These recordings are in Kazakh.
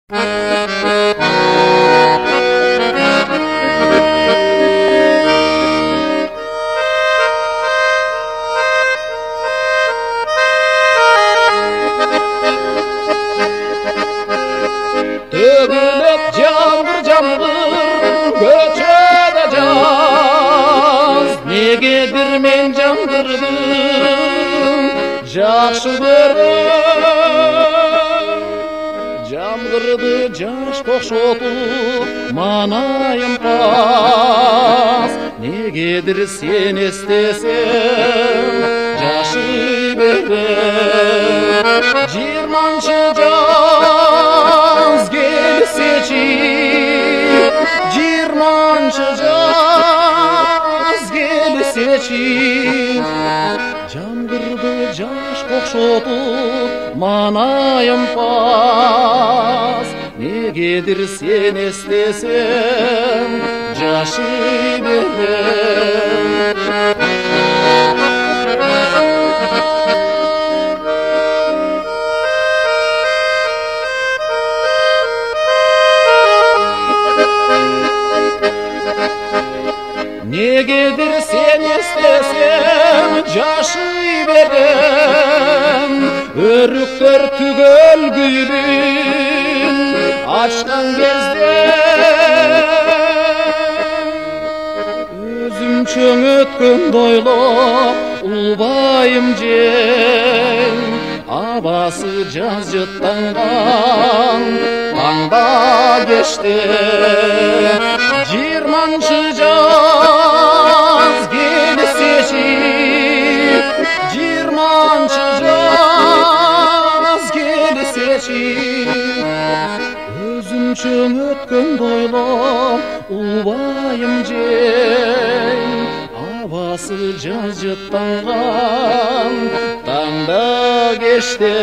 Tөгіліп жаңғыр көшеді жаз, негедір мен жаңғырдым жақсы көрдім. Жаңғырды жаш қоқшотып манайым пас, негедір сен естесем жашы бердім. 20-шы жаз келсечи, 20-шы жаз келсечи, жаңғырды жаш қоқшотып манайым пас, негедір сен естесем жашы бердім. Негедір сен естесем жашы бердім. Өріктер түгел гүлін ашқан кезде өзім өткен дойлап ұлбайым жең, абасы жаз жыттанған таңда кеште. 20-шы жаз келсечи, 20-шы жаз келсечи, өзімчө өткен дойлап ұлбайым жең, абасы жаз жыттанған таңда кеште.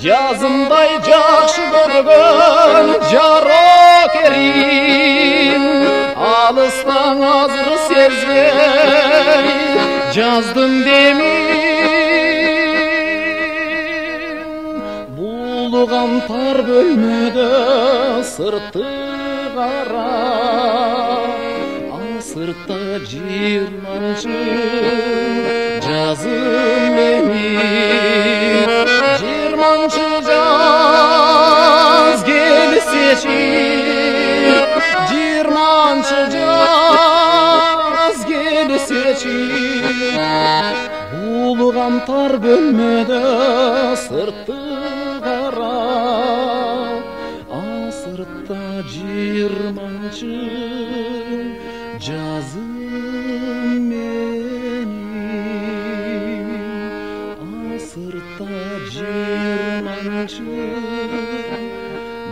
Жазымдай жақшы көрген жара керин, алыстан азыр сезбей жаздым демин. Булыған тар бөлмеде сырты қара, ал сыртта 20-шы жазым менин. 20-шы жаз келсечи, 20-шы жаз келсечи, булыған тар бөлмеде сырты қара, ал сыртта 20-шы жазым менин. Sırtta 20-şı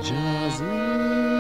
жазым